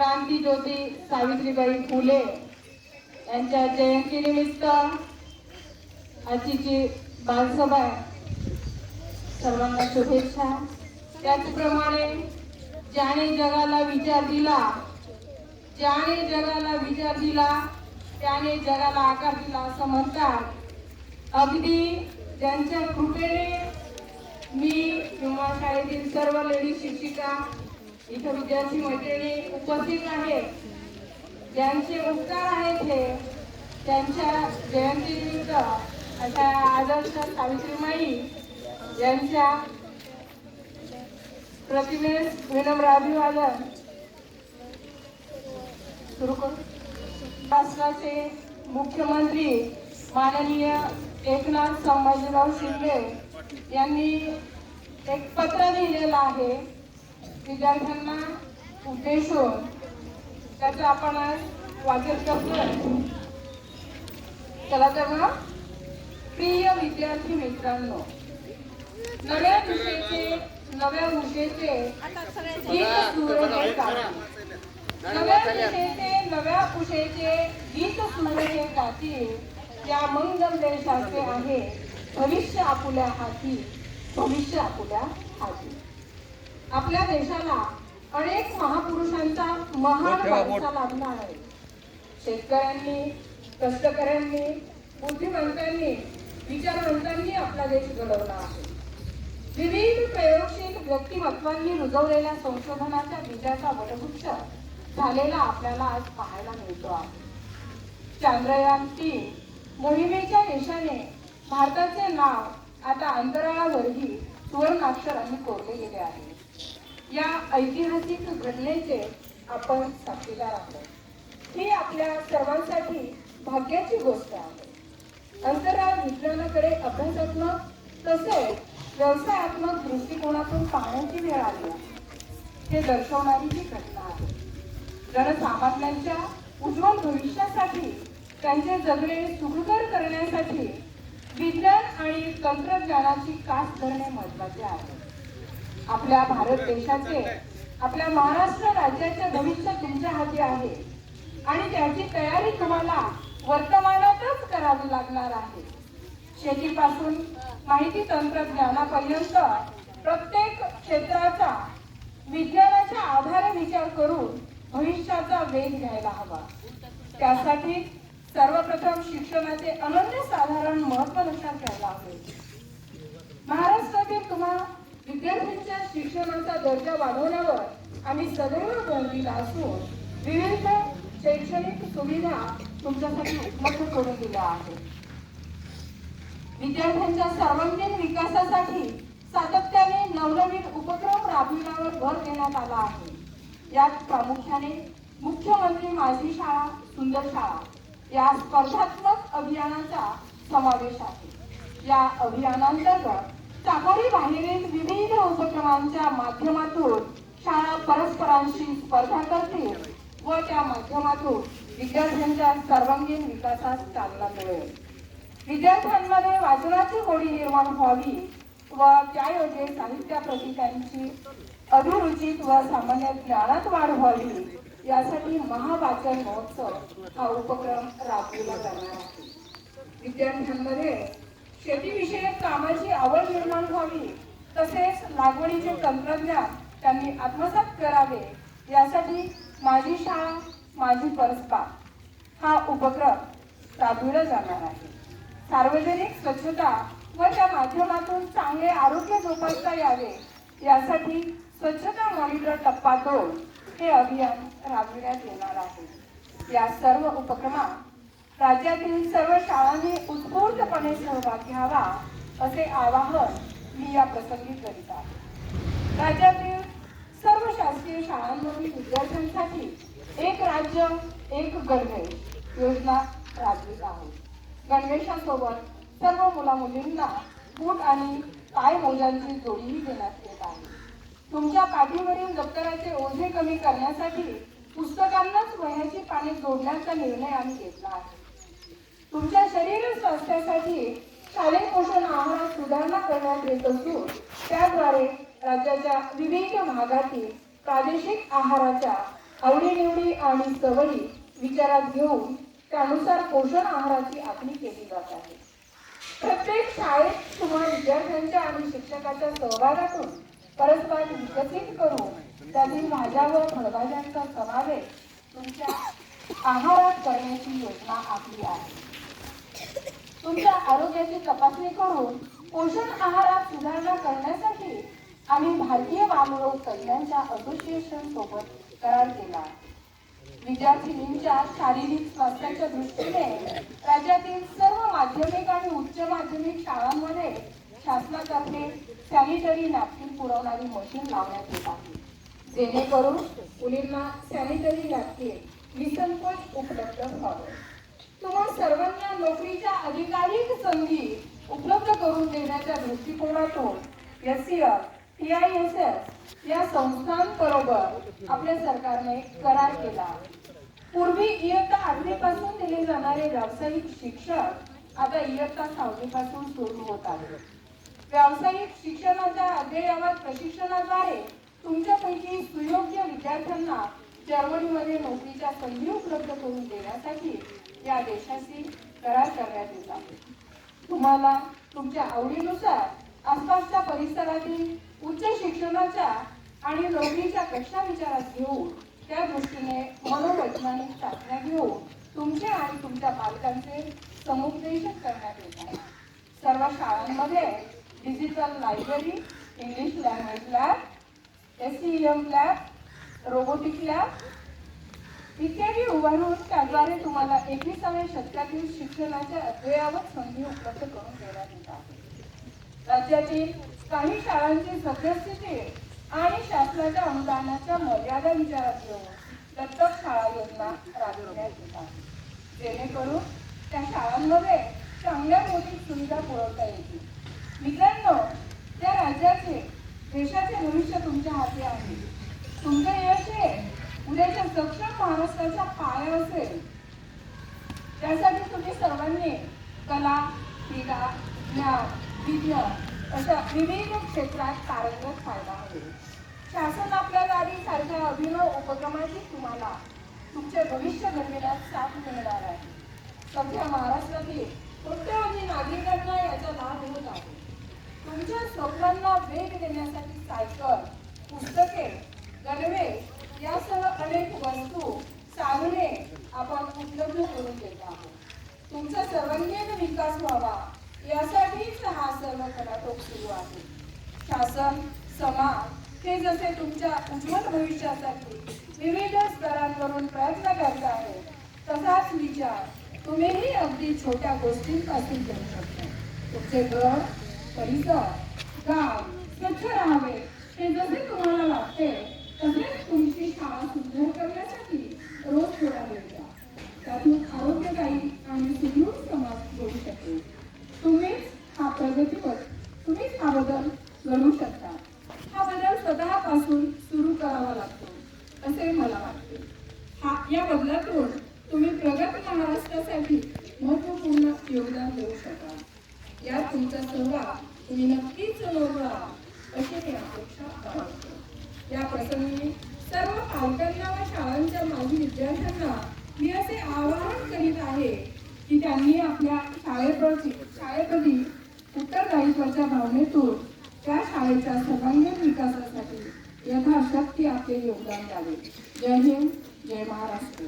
क्रांतीज्योती सावित्रीबाई फुले यांच्या जयंतीनिमित्त आजची बालसभा सर्वांना शुभेच्छा। त्याचप्रमाणे ज्याने जगाला विचार दिला त्याने जगाला आकार दिला असं म्हणतात। अगदी ज्यांच्या कृपेने मी किंवा शाळेतील सर्व लेडीज शिक्षिका इथं विद्यार्थी मैत्रिणी उपस्थित आहेत, ज्यांचे उपकार आहेत हे त्यांच्या जयंतीनिमित्त अशा आदर्श सावित्रीमाई यांच्या प्रतिमेस विनम्र अभिवादन सुरू करू। राष्ट्राचे मुख्यमंत्री माननीय एकनाथ संभाजीराव शिंदे यांनी एक पत्र लिहिलेलं आहे विद्यार्थ्यांना उद्देशून, त्याचं आपण आज वाचन करतोय। चला तर मग, प्रिय विद्यार्थी मित्रांनो, नव्या दिशेचे नव्या उशेचे गीत सुरेचे गातील, नव्या दिशेचे नव्या उशेचे गीत सुरेचे गातील, या मंगल देशाचे आहे भविष्य आपुल्या हाती, भविष्य आपुल्या हाती। आपल्या देशाला अनेक महापुरुषांचा महान वारसा लाभला आहे। शेतकऱ्यांनी, कष्टकऱ्यांनी, बुद्धिमंतांनी, विचारवंतांनी आपला देश घडवला आहे। विविध प्रयोगशील व्यक्तिमत्वांनी रुजवलेल्या संशोधनाच्या बीजाचा वटवृक्ष झालेला आपल्याला आज पाहायला मिळतो आहे। चांद्रयान-3 मोहिमेच्या यशाने भारताचे नाव आता अंतराळावरही सुवर्णाक्षरांनी कोरले गेले आहे। या ऐतिहासिक घटनेचे आपण साक्षीदार आहोत। ही आपल्या सर्वांसाठी भाग्याची गोष्ट आहे। अंतराळ विज्ञानाकडे अभ्यासात्मक तसेच व्यवसायात्मक दृष्टिकोनातून पाहण्याची वेळ आली आहे, हे दर्शवणारी ही घटना आहे। जनसामान्यांच्या उज्ज्वल भविष्यासाठी, त्यांचे जगणे सुखकर करण्यासाठी विज्ञान आणि तंत्रज्ञानाची कास धरणे महत्त्वाचे आहे। आपल्या भारत देशाचे, आपल्या महाराष्ट्र राज्याचे भविष्य तुमच्या हाती आहे आणि त्याची तयारी तुम्हाला वर्तमानातच करावी लागणार आहे। शेतीपासून माहिती तंत्रज्ञानापर्यंत प्रत्येक क्षेत्राचा विज्ञानाच्या आधारे विचार करून भविष्याचा वेध घ्यायला हवा। त्यासाठी सर्वप्रथम शिक्षणाचे अनन्यसाधारण महत्त्व लक्षात घ्यायला हवे। महाराष्ट्रातील तुम्हा विद्यार्थ्यांच्या शिक्षणाचा दर्जा वाढवण्यावर आम्ही सदैव भर दिला असून विविध शैक्षणिक सुविधा तुमच्यासाठी उपलब्ध करून दिल्या आहेत। विद्यार्थ्यांच्या सर्वांगीण विकासासाठी सातत्याने नवनवीन उपक्रम राबविण्यावर भर देण्यात आला आहे। यात प्रामुख्याने मुख्यमंत्री माझी शाळा सुंदर शाळा या स्पर्धात्मक अभियानाचा समावेश आहे। या अभियानांतर्गत चाकोरी बाहेरील विविध उपक्रमांच्या माध्यमातून शाळा परस्परांशी स्पर्धा करतील व त्या माध्यमातून विद्यार्थ्यांच्या सर्वांगीण विकासास चालना मिळेल। विद्यार्थ्यांमध्ये वाचनाची गोडी निर्माण व्हावी व त्यायोगे साहित्याप्रती त्यांची अभिरुचीत व सामान्य ज्ञानात वाढ व्हावी, यासाठी महावाचन महोत्सव हा उपक्रम राबविला जाणार आहे। विद्यार्थ्यांमध्ये शेतीविषयक कामाची आवड निर्माण व्हावी तसेच लागवडीचे तंत्रज्ञान त्यांनी आत्मसात करावे, यासाठी माझी शाळा माझी परसबाग हा उपक्रम राबविला जाणार आहे। सार्वजनिक स्वच्छता व त्या माध्यमातून चांगले आरोग्य जोपासता यावे, यासाठी स्वच्छता मॉनिटर टप्पा 2 हे अभियान राबविण्यात येणार आहे। या सर्व उपक्रमात राज्यातील सर्व शाळांनी उत्स्फूर्तपणे सहभाग घ्यावा असे आवाहन मी या प्रसंगी करीत आहे। राज्यातील सर्व शासकीय शाळांमधील विद्यार्थ्यांसाठी एक राज्य एक गणवेश योजना राबवित आहोत। गणवेशासोबत सर्व मुला मुलींना बूट आणि पाय मोजांची जोडीही देण्यात येत आहे। तुमच्या पाठीवरील दप्तराचे ओझे कमी करण्यासाठी पुस्तकांनाच वह्याची पाने जोडण्याचा निर्णय आम्ही घेतला आहे। तुमच्या शरीर स्वास्थ्यासाठी शालेय पोषण आहारात सुधारणा करण्यात येत असून त्याद्वारे राज्याच्या विविध भागातील प्रादेशिक आहाराच्या आवडीनिवडी आणि सवयी विचारात घेऊन त्यानुसार पोषण आहाराची आखणी केली जात आहे. प्रत्येक शाळेत तुम्हा विद्यार्थ्यांच्या आणि शिक्षकाच्या सहभागातून परस्पर विकसित करून त्यातील भाज्या व फळभाज्यांचा समावेश तुमच्या आहारात करण्याची योजना आखली आहे. तुमच्या आरोग्याची तपासणी करून पोषण आहारात सुधारणा करण्यासाठी आम्ही भारतीय बालरोग तज्ञांच्या असोसिएशन सोबत करार केला. विद्यार्थिनींच्या शारीरिक स्वास्थ्याच्या दृष्टीने राज्यातील सर्व माध्यमिक आणि उच्च माध्यमिक शाळांमध्ये शासनातर्फे सॅनिटरी नॅपकिन पुरवणारी मशीन लावण्यात येत आहे, जेणेकरून मुलींना सॅनिटरी नॅपकिन निसंकोच उपलब्ध व्हावे. तुम्हा सर्वांना नोकरीच्या अधिकाधिक संधी उपलब्ध करून देण्याच्या दृष्टिकोनातून SCF, TISS या संस्थांबरोबर आपल्या सरकारने करार केला. पूर्वी इयत्ता 8वी पासून दिले जाणारे व्यावसायिक शिक्षण आता इयत्ता 6वी पासून सुरू होत आहे. व्यावसायिक शिक्षणाच्या अद्ययावत प्रशिक्षणाद्वारे तुमच्यापैकी सुयोग्य विद्यार्थ्यांना जर्मनीमध्ये नोकरीच्या संधी उपलब्ध करून देण्यासाठी या देशाशी करार करण्यात येत आहे. तुम्हाला तुमच्या आवडीनुसार आसपासच्या परिसरातील उच्च शिक्षणाच्या आणि नोकरीच्या कक्षा विचारात घेऊन त्या दृष्टीने मनोवैज्ञानिक चाचण्या घेऊन तुमचे आणि तुमच्या पालकांचे समुपदेशन करण्यात येत आहे. सर्व शाळांमध्ये digital library, English language lab, SEM lab, robotic lab इत्यादी उभारून त्याद्वारे तुम्हाला 21व्या शतकातील शिक्षणाच्या अद्ययावत संधी उपलब्ध करून देण्यात येत आहे. राज्यातील काही शाळांची सद्यस्थिती आणि शासनाच्या अनुदानाच्या मर्यादा विचारात घेऊन दत्तक शाळा योजना राबविण्यात येत आहे, जेणेकरून त्या शाळांमध्ये चांगल्या भौतिक सुविधा पुरवता येतील. मित्रांनो, त्या राज्याचे देशाचे भविष्य तुमच्या हाती आहे. तुमचे यश हे उद्याच्या सक्षम महाराष्ट्राचा पाया असेल. त्यासाठी तुम्ही सर्वांनी कला, क्रीडा, ज्ञान, विज्ञान अशा विविध क्षेत्रात पारंगत व्हायला हवे. शासन आपल्या दारी सारख्या अभिनव उपक्रमाची तुम्हाला तुमचे भविष्य घडविण्यात साथ मिळणार आहे. सध्या महाराष्ट्रातील कोट्यवधी नागरिकांना याचा लाभ होत आहे. तुमच्या स्वप्नांना वेग देण्यासाठी सायकल, पुस्तके, गणवेश यासह अनेक वस्तू, साधने आपण उपलब्ध करून देत आहोत. तुमचा सर्वांगीण विकास व्हावा यासाठीच हा सर्व खटाटोप सुरू आहे. शासन, समाज हे जसे तुमच्या उज्ज्वल भविष्यासाठी विविध स्तरांवरून प्रयत्न करत आहेत, तसाच विचार तुम्हीही अगदी छोट्या गोष्टींपासून करू शकता. तुमचे घर, परिसर, गाव स्वच्छ राहावे हे जसे तुम्हाला वाटते, तसेच तुमची शाळा सुंदर करण्यासाठी रोज थोडा वेळ द्या. त्यातून आरोग्यदायी आणि सुदृढ समाज घडू शकेल. तुम्हीच हा बदल घडवू शकता. हा बदल स्वतःपासून सुरू करावा लागतो असे मला वाटते. या बदलातून तुम्ही प्रगत महाराष्ट्रासाठी महत्त्वपूर्ण योगदान देऊ शकाल. यात तुमचा सहभाग तुम्ही नक्कीच नोंदवा अशी मी अपेक्षा करतो. या प्रसंगी सर्व पालकांना व शाळांच्या माजी विद्यार्थ्यांना मी असे आवाहन करीत आहे की त्यांनी आपल्या शाळेप्रती उत्तरदायित्वाच्या भावनेतून त्या शाळेच्या सर्वांगीण विकासासाठी यथाशक्ती आपले योगदान द्यावे. जय हिंद, जय महाराष्ट्र.